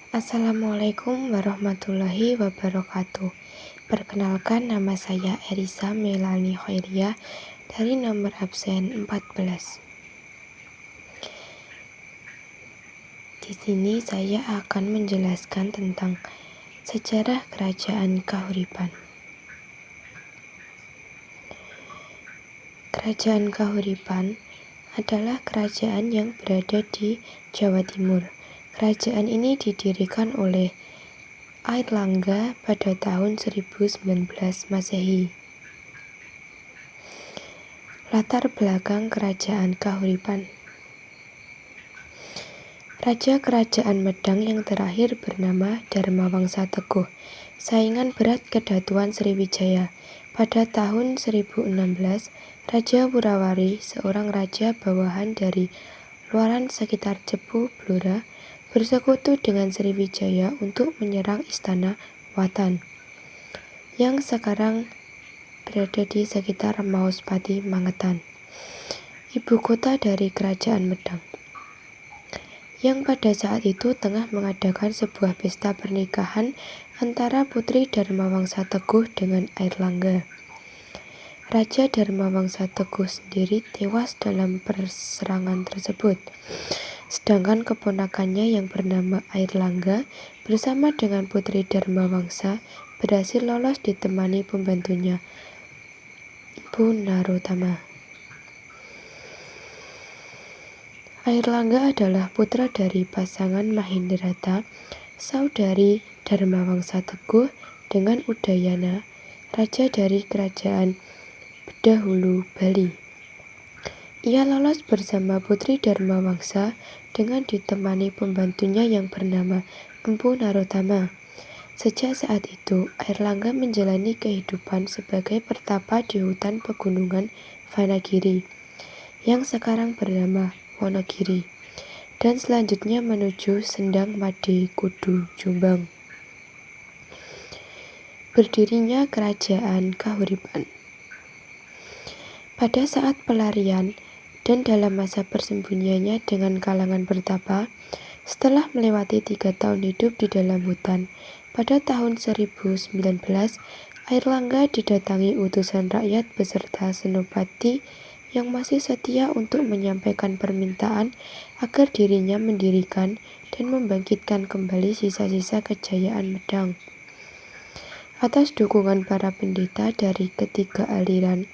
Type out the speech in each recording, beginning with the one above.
Assalamualaikum warahmatullahi wabarakatuh. Perkenalkan, nama saya Erisa Melani Khoiriah dari nomor absen 14. Di sini saya akan menjelaskan tentang sejarah Kerajaan Kahuripan. Kerajaan Kahuripan adalah kerajaan yang berada di Jawa Timur. Kerajaan ini didirikan oleh Airlangga pada tahun 1019 Masehi. Latar belakang Kerajaan Kahuripan. Raja Kerajaan Medang yang terakhir bernama Dharmawangsa Teguh, saingan berat Kedatuan Sriwijaya. Pada tahun 1016, Raja Wurawari, seorang raja bawahan dari luaran sekitar Cepu, Blora, bersekutu dengan Sriwijaya untuk menyerang istana Watan, yang sekarang berada di sekitar Mauspati, Mangetan, ibu kota dari Kerajaan Medang, yang pada saat itu tengah mengadakan sebuah pesta pernikahan antara putri Dharmawangsa Teguh dengan Airlangga. Raja Dharmawangsa Teguh sendiri tewas dalam perserangan tersebut, sedangkan keponakannya yang bernama Airlangga bersama dengan putri Dharmawangsa berhasil lolos ditemani pembantunya, Mpu Narotama. Airlangga adalah putra dari pasangan Mahendrata, saudari Dharmawangsa Teguh dengan Udayana, raja dari kerajaan Bedahulu, Bali. Ia lolos bersama putri Dharmawangsa dengan ditemani pembantunya yang bernama Mpu Narotama. Sejak saat itu, Airlangga menjalani kehidupan sebagai pertapa di hutan pegunungan Vanagiri, yang sekarang bernama Wonogiri, dan selanjutnya menuju Sendang Made Kudu, Jombang. Berdirinya Kerajaan Kahuripan. Pada saat pelarian dan dalam masa persembunyiannya dengan kalangan bertapa, setelah melewati 3 tahun hidup di dalam hutan, pada tahun 1019, Airlangga didatangi utusan rakyat beserta senopati yang masih setia untuk menyampaikan permintaan agar dirinya mendirikan dan membangkitkan kembali sisa-sisa kejayaan Medang. Atas dukungan para pendeta dari ketiga aliran,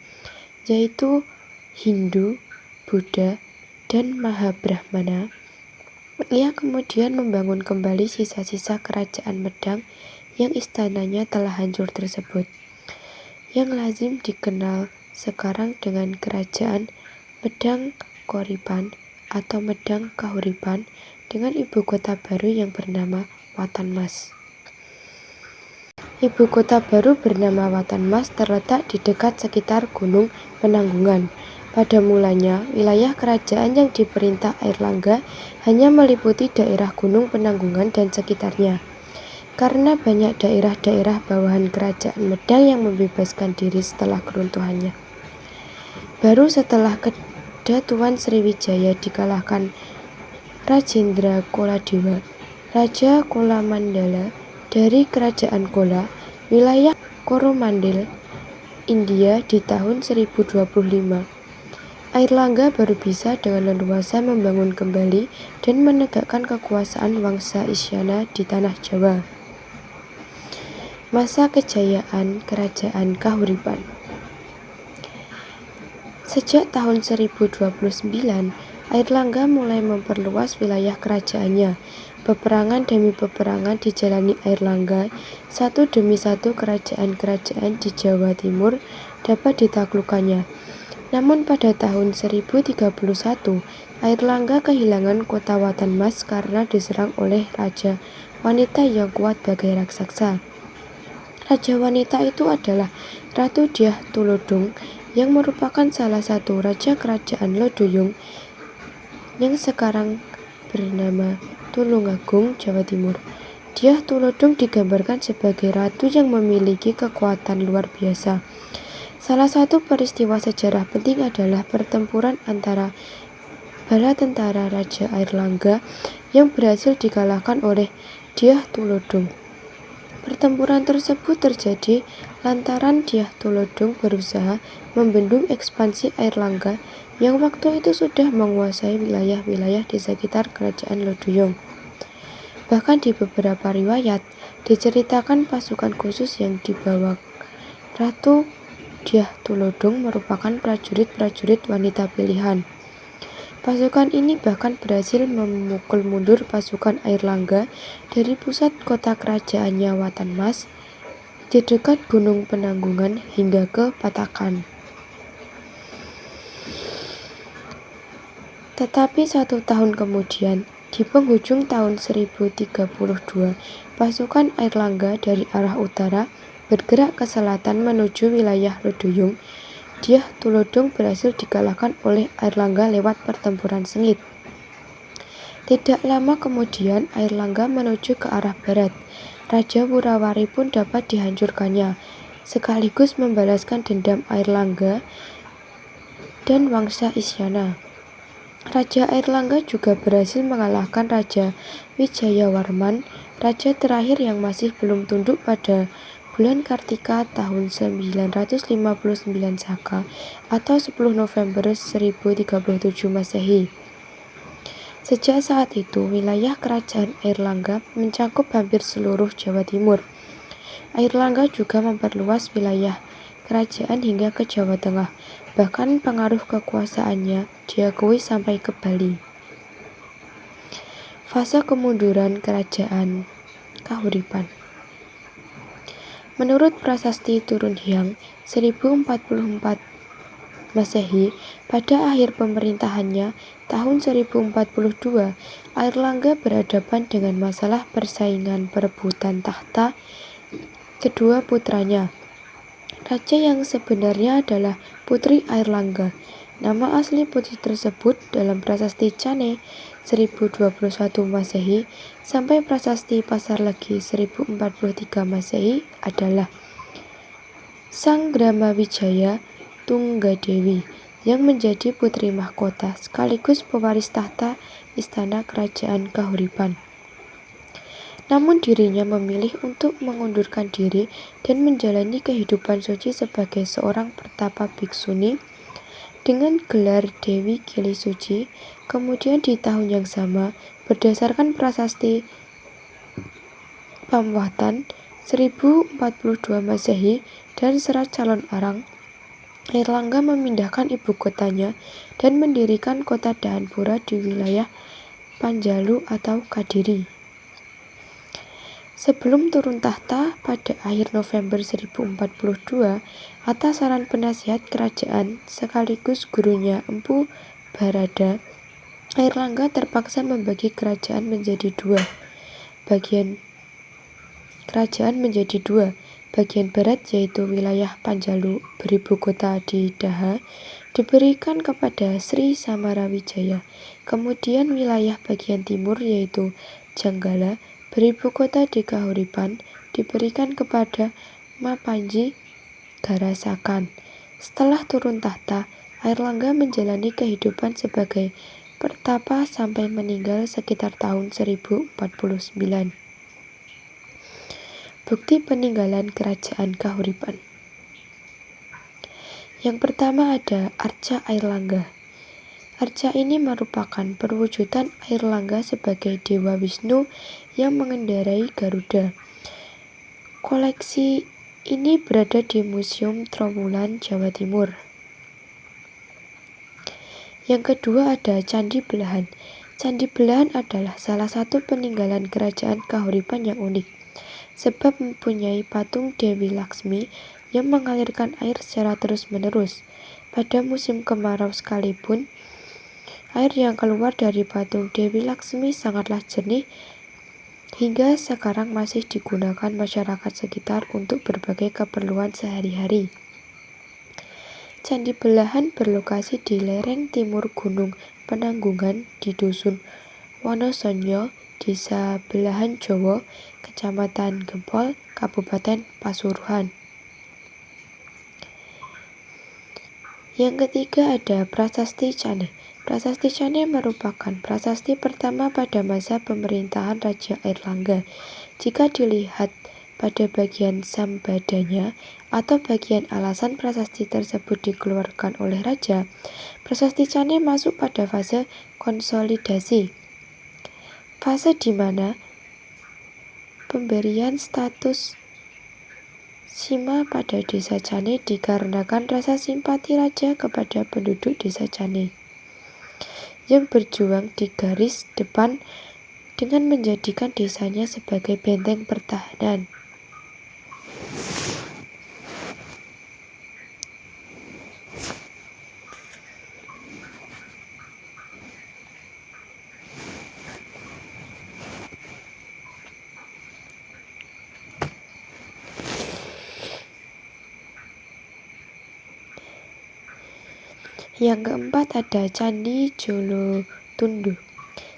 yaitu Hindu, Buddha, dan Mahabrahmana, ia kemudian membangun kembali sisa-sisa kerajaan Medang yang istananya telah hancur tersebut, yang lazim dikenal sekarang dengan Kerajaan Medang Koripan atau Medang Kahuripan, dengan ibu kota baru yang bernama Watanmas. Ibu kota baru bernama Watanmas terletak di dekat sekitar Gunung Penanggungan. Pada mulanya, wilayah kerajaan yang diperintah Airlangga hanya meliputi daerah Gunung Penanggungan dan sekitarnya. Karena banyak daerah-daerah bawahan kerajaan Medang yang membebaskan diri setelah keruntuhannya. Baru setelah Kedatuan Sriwijaya dikalahkan Rajendra Koladewa, Raja Kolamandala dari Kerajaan Kola, wilayah Coromandel, India di tahun 1025, Airlangga baru bisa dengan leluasa membangun kembali dan menegakkan kekuasaan Wangsa Isyana di tanah Jawa. Masa kejayaan Kerajaan Kahuripan. Sejak tahun 1029, Airlangga mulai memperluas wilayah kerajaannya. Peperangan demi peperangan dijalani Airlangga, satu demi satu kerajaan-kerajaan di Jawa Timur dapat ditaklukkannya. Namun pada tahun 1031, Airlangga kehilangan kota Watanmas karena diserang oleh raja wanita yang kuat bagai raksasa. Raja wanita itu adalah Ratu Dyah Tulodung, yang merupakan salah satu raja kerajaan Loduyung yang sekarang bernama Tulungagung, Jawa Timur. Dyah Tulodung digambarkan sebagai ratu yang memiliki kekuatan luar biasa. Salah satu peristiwa sejarah penting adalah pertempuran antara bala tentara Raja Airlangga yang berhasil dikalahkan oleh Dyah Tulodhong. Pertempuran tersebut terjadi lantaran Dyah Tulodhong berusaha membendung ekspansi Airlangga yang waktu itu sudah menguasai wilayah-wilayah di sekitar kerajaan Loduyong. Bahkan di beberapa riwayat diceritakan pasukan khusus yang dibawa Ratu Dyah Tulodhong merupakan prajurit-prajurit wanita pilihan. Pasukan ini bahkan berhasil memukul mundur pasukan Airlangga dari pusat kota kerajaannya Watanmas di dekat Gunung Penanggungan hingga ke Patakan. Tetapi 1 tahun kemudian, di penghujung tahun 1032, pasukan Airlangga dari arah utara bergerak ke selatan menuju wilayah Loduyong. Dyah Tulodhong berhasil dikalahkan oleh Airlangga lewat pertempuran sengit. Tidak lama kemudian Airlangga menuju ke arah barat. Raja Wurawari pun dapat dihancurkannya, sekaligus membalaskan dendam Airlangga dan Wangsa Isyana. Raja Airlangga juga berhasil mengalahkan Raja Wijayawarman, raja terakhir yang masih belum tunduk pada bulan Kartika tahun 959 Saka atau 10 November 1037 Masehi. Sejak saat itu, wilayah kerajaan Airlangga mencakup hampir seluruh Jawa Timur. Airlangga juga memperluas wilayah kerajaan hingga ke Jawa Tengah. Bahkan pengaruh kekuasaannya diakui sampai ke Bali. Fase kemunduran kerajaan Kahuripan. Menurut Prasasti Turun Hyang 1044 Masehi, pada akhir pemerintahannya tahun 1042, Airlangga berhadapan dengan masalah persaingan perebutan tahta kedua putranya. Raja yang sebenarnya adalah Putri Airlangga. Nama asli putri tersebut dalam Prasasti Cane 1021 Masehi sampai Prasasti Pasarlegi 1043 Masehi adalah Sang Gramawijaya Tunggadewi yang menjadi putri mahkota sekaligus pewaris tahta istana kerajaan Kahuripan. Namun dirinya memilih untuk mengundurkan diri dan menjalani kehidupan suci sebagai seorang pertapa bhiksuni dengan gelar Dewi Kili Suci. Kemudian di tahun yang sama, berdasarkan Prasasti Pamwatan 1042 Masehi dan Serat Calon Arang, Airlangga memindahkan ibu kotanya dan mendirikan kota Dahanpura di wilayah Panjalu atau Kadiri. Sebelum turun tahta pada akhir November 1042, atas saran penasihat kerajaan sekaligus gurunya Empu Barada, Airlangga terpaksa membagi kerajaan menjadi dua. Bagian barat yaitu wilayah Panjalu beribu kota di Daha diberikan kepada Sri Samarawijaya. Kemudian wilayah bagian timur yaitu Janggala beribu kota di Kahuripan diberikan kepada Mapanji Garasakan. Setelah turun tahta, Airlangga menjalani kehidupan sebagai pertapa sampai meninggal sekitar tahun 1049. Bukti peninggalan kerajaan Kahuripan. Yang pertama ada Arca Airlangga. Arca ini merupakan perwujudan Airlangga sebagai Dewa Wisnu yang mengendarai Garuda. Koleksi ini berada di Museum Trowulan, Jawa Timur. Yang kedua ada Candi Belahan. Candi Belahan adalah salah satu peninggalan kerajaan Kahuripan yang unik, sebab mempunyai patung Dewi Laksmi yang mengalirkan air secara terus-menerus. Pada musim kemarau sekalipun, air yang keluar dari patung Dewi Laksmi sangatlah jernih, hingga sekarang masih digunakan masyarakat sekitar untuk berbagai keperluan sehari-hari. Candi Belahan berlokasi di lereng timur Gunung Penanggungan di Dusun Wonosonya, Desa Belahan Jowo, Kecamatan Gempol, Kabupaten Pasuruan. Yang ketiga ada Prasasti Cane. Prasasti Cane merupakan prasasti pertama pada masa pemerintahan Raja Airlangga. Jika dilihat pada bagian sambadanya atau bagian alasan prasasti tersebut dikeluarkan oleh raja, prasasti Cane masuk pada fase konsolidasi. Fase di mana pemberian status Sima pada desa Cane dikarenakan rasa simpati raja kepada penduduk desa Cane yang berjuang di garis depan dengan menjadikan desanya sebagai benteng pertahanan. Yang keempat ada Candi Jolotundo.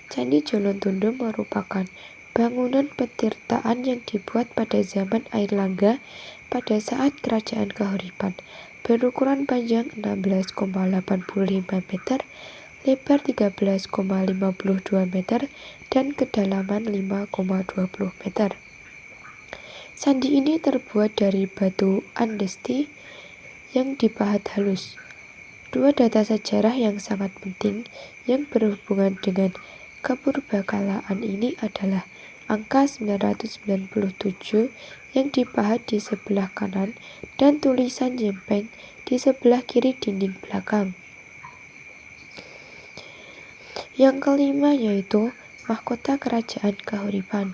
Candi Jolotundo merupakan bangunan petirtaan yang dibuat pada zaman Airlangga pada saat kerajaan Kahuripan, berukuran panjang 16,85 meter, lebar 13,52 meter, dan kedalaman 5,20 meter. Candi ini terbuat dari batu andesti yang dipahat halus. Dua data sejarah yang sangat penting yang berhubungan dengan kepurbakalaan ini adalah angka 997 yang dipahat di sebelah kanan dan tulisan Yempeng di sebelah kiri dinding belakang. Yang kelima yaitu mahkota kerajaan Kahuripan.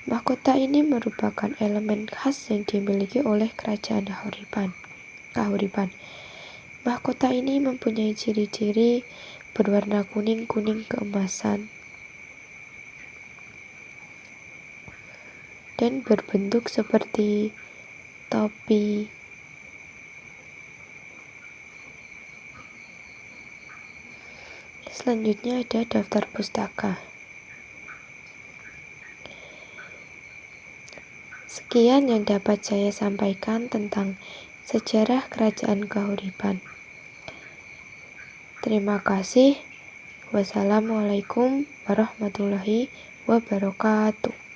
Mahkota ini merupakan elemen khas yang dimiliki oleh kerajaan Kahuripan. Mahkota ini mempunyai ciri-ciri berwarna kuning-kuning keemasan dan berbentuk seperti topi. Selanjutnya ada daftar pustaka. Sekian yang dapat saya sampaikan tentang sejarah kerajaan Kahuripan. Terima kasih. Wassalamualaikum warahmatullahi wabarakatuh.